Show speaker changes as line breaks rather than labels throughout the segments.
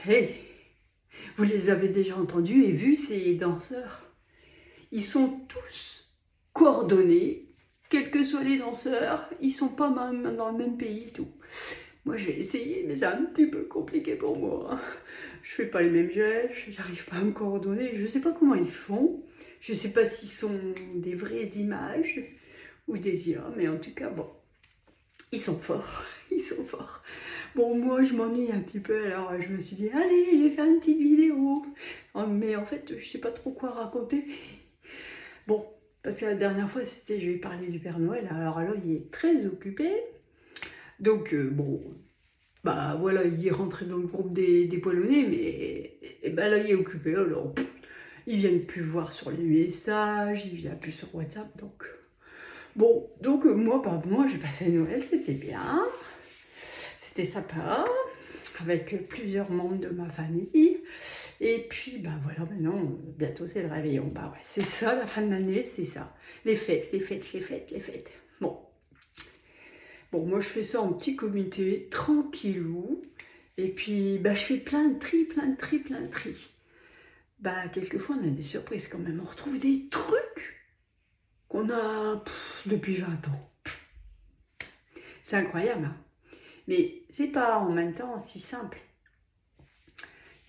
Hey, vous les avez déjà entendus et vus, ces danseurs? Ils sont tous coordonnés, quels que soient les danseurs, ils sont pas même dans le même pays, tout. Moi j'ai essayé, mais c'est un petit peu compliqué pour moi. Je fais pas les mêmes gestes, j'arrive pas à me coordonner, je sais pas comment ils font. Je sais pas s'ils sont des vraies images ou des IA, mais en tout cas, bon, ils sont forts, ils sont forts. Bon, moi, je m'ennuie un petit peu, alors je me suis dit, allez, je vais faire une petite vidéo. Mais en fait, je sais pas trop quoi raconter. Bon, parce que la dernière fois, c'était, je lui ai parlé du Père Noël, alors là, il est très occupé. Donc, bon, bah voilà, il est rentré dans le groupe des Polonais, mais bah, là, il est occupé, alors ils viennent plus voir sur les messages, il vient plus sur WhatsApp, donc... Bon, donc moi, bah, moi, j'ai passé Noël, c'était bien. C'était sympa, avec plusieurs membres de ma famille. Et puis, ben voilà, maintenant, bientôt c'est le réveillon. Bah ouais, c'est ça, la fin de l'année, c'est ça. Les fêtes, les fêtes, les fêtes, les fêtes. Bon. Bon, moi je fais ça en petit comité, tranquillou. Et puis, bah, je fais plein de tri, plein de tri, plein de tri. Bah, quelquefois, on a des surprises quand même. On retrouve des trucs qu'on a depuis 20 ans. C'est incroyable, hein. Mais c'est pas en même temps si simple.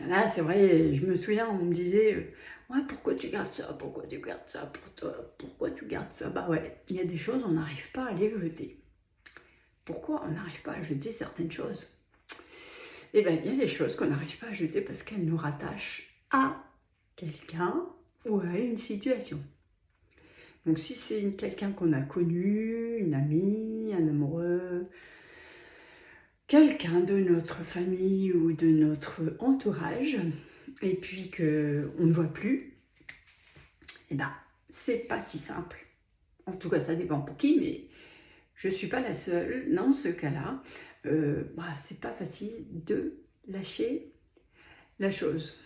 Il y en a, c'est vrai, je me souviens, on me disait ouais, pourquoi tu gardes ça? Pourquoi tu gardes ça pour toi? Pourquoi tu gardes ça? Bah ouais, il y a des choses, on n'arrive pas à les jeter. Pourquoi on n'arrive pas à jeter certaines choses? Eh bien, il y a des choses qu'on n'arrive pas à jeter parce qu'elles nous rattachent à quelqu'un ou à une situation. Donc, si c'est quelqu'un qu'on a connu, une amie, un amoureux, quelqu'un de notre famille ou de notre entourage, et puis qu'on ne voit plus, eh ben, c'est pas si simple. En tout cas, ça dépend pour qui, mais je suis pas la seule. Dans ce cas-là, c'est pas facile de lâcher la chose.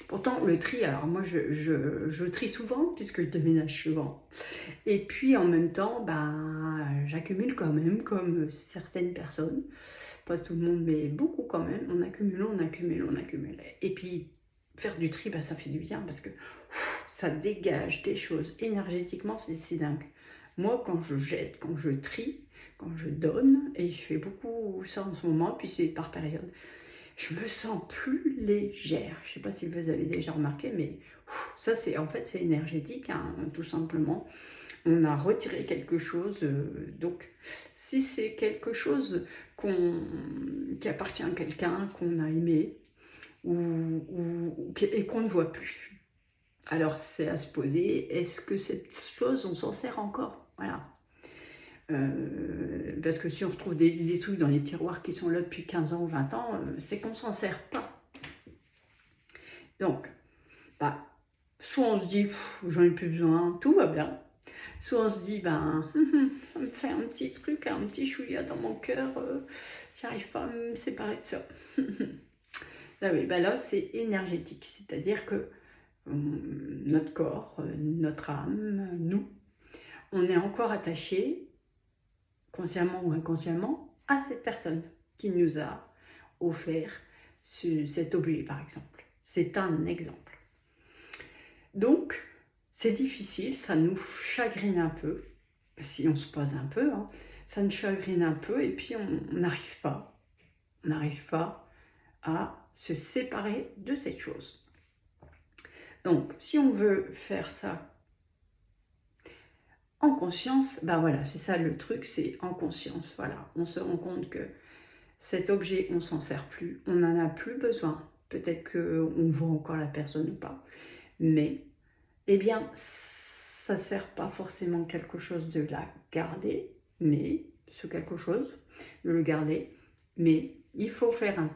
Pourtant, le tri, alors moi, je trie souvent, puisque je déménage souvent. Et puis, en même temps, j'accumule quand même, comme certaines personnes. Pas tout le monde, mais beaucoup quand même. On accumule, on accumule, on accumule. Et puis, faire du tri, ça fait du bien, parce que ça dégage des choses énergétiquement, c'est dingue. Moi, quand je jette, quand je trie, quand je donne, et je fais beaucoup ça en ce moment, puis c'est par période, je me sens plus légère. Je ne sais pas si vous avez déjà remarqué, mais ça, c'est en fait, c'est énergétique, hein, tout simplement. On a retiré quelque chose, donc si c'est quelque chose qui appartient à quelqu'un, qu'on a aimé, et qu'on ne voit plus, alors c'est à se poser, est-ce que cette chose, on s'en sert encore? Voilà. Parce que si on retrouve des trucs dans les tiroirs qui sont là depuis 15 ans ou 20 ans, c'est qu'on s'en sert pas. Donc, soit on se dit, j'en ai plus besoin, tout va bien. Soit on se dit, ça me fait un petit truc, un petit chouïa dans mon cœur, j'arrive pas à me séparer de ça. Là, c'est énergétique, c'est-à-dire que notre corps, notre âme, nous, on est encore attaché, consciemment ou inconsciemment, à cette personne qui nous a offert cet objet, par exemple. C'est un exemple. Donc, c'est difficile, ça nous chagrine un peu, si on se pose un peu, hein, ça nous chagrine un peu, et puis on n'arrive pas à se séparer de cette chose. Donc, si on veut faire ça en conscience, c'est ça le truc, c'est en conscience, voilà. On se rend compte que cet objet, on s'en sert plus, on n'en a plus besoin. Peut-être qu'on voit encore la personne ou pas, mais, ça ne sert pas forcément quelque chose de la garder, mais ce quelque chose, de le garder, mais il faut faire un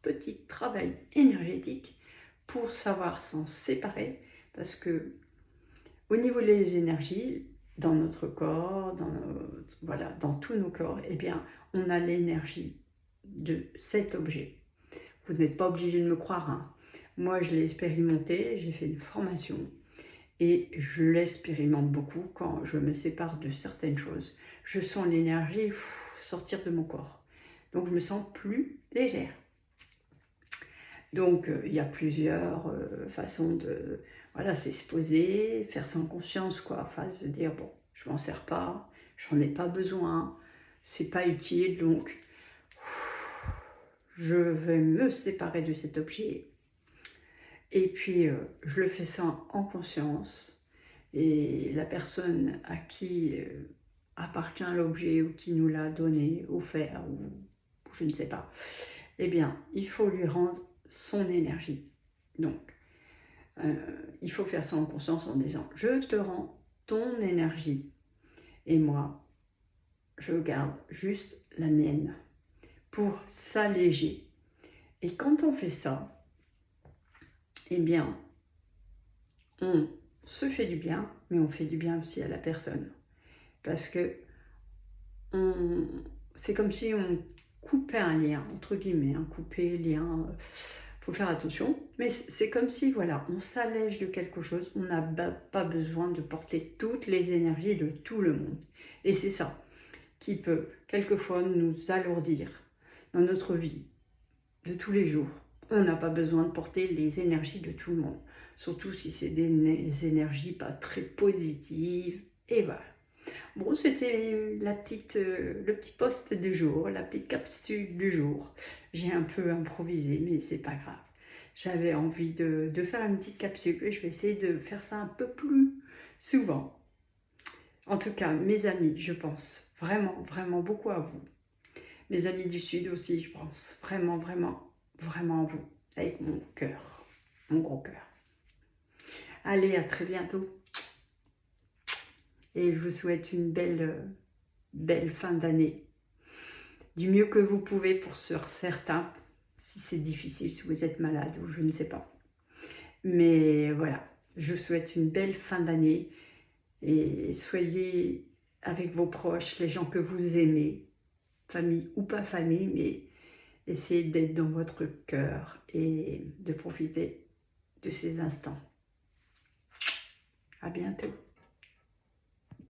petit travail énergétique pour savoir s'en séparer, parce que au niveau des énergies, dans notre corps, dans tous nos corps, on a l'énergie de cet objet. Vous n'êtes pas obligé de me croire, hein. Moi, je l'ai expérimenté, j'ai fait une formation et je l'expérimente beaucoup quand je me sépare de certaines choses. Je sens l'énergie sortir de mon corps. Donc, je me sens plus légère. Donc, il y a plusieurs façons de... Voilà, c'est se poser, faire sans conscience, quoi. Enfin, se dire, bon, je m'en sers pas, j'en ai pas besoin, c'est pas utile, donc je vais me séparer de cet objet. Et puis, je le fais ça en conscience. Et la personne à qui appartient l'objet ou qui nous l'a donné, offert, ou je ne sais pas, eh bien, il faut lui rendre son énergie. Donc, il faut faire ça en conscience en disant « Je te rends ton énergie et moi, je garde juste la mienne pour s'alléger. » Et quand on fait ça, eh bien, on se fait du bien, mais on fait du bien aussi à la personne. Parce que c'est comme si on coupait un lien, entre guillemets, un coupé, lien, faut faire attention, mais c'est comme si, voilà, on s'allège de quelque chose, on n'a pas besoin de porter toutes les énergies de tout le monde. Et c'est ça qui peut, quelquefois, nous alourdir dans notre vie de tous les jours. On n'a pas besoin de porter les énergies de tout le monde, surtout si c'est des énergies pas très positives, et voilà. Bon, c'était le petit post du jour, la petite capsule du jour. J'ai un peu improvisé, mais c'est pas grave. J'avais envie de faire une petite capsule et je vais essayer de faire ça un peu plus souvent. En tout cas, mes amis, je pense vraiment, vraiment beaucoup à vous. Mes amis du Sud aussi, je pense vraiment, vraiment, vraiment à vous. Avec mon cœur, mon gros cœur. Allez, à très bientôt. Et je vous souhaite une belle fin d'année. Du mieux que vous pouvez pour certains, si c'est difficile, si vous êtes malade ou je ne sais pas. Mais voilà, je vous souhaite une belle fin d'année et soyez avec vos proches, les gens que vous aimez, famille ou pas famille, mais essayez d'être dans votre cœur et de profiter de ces instants. À bientôt.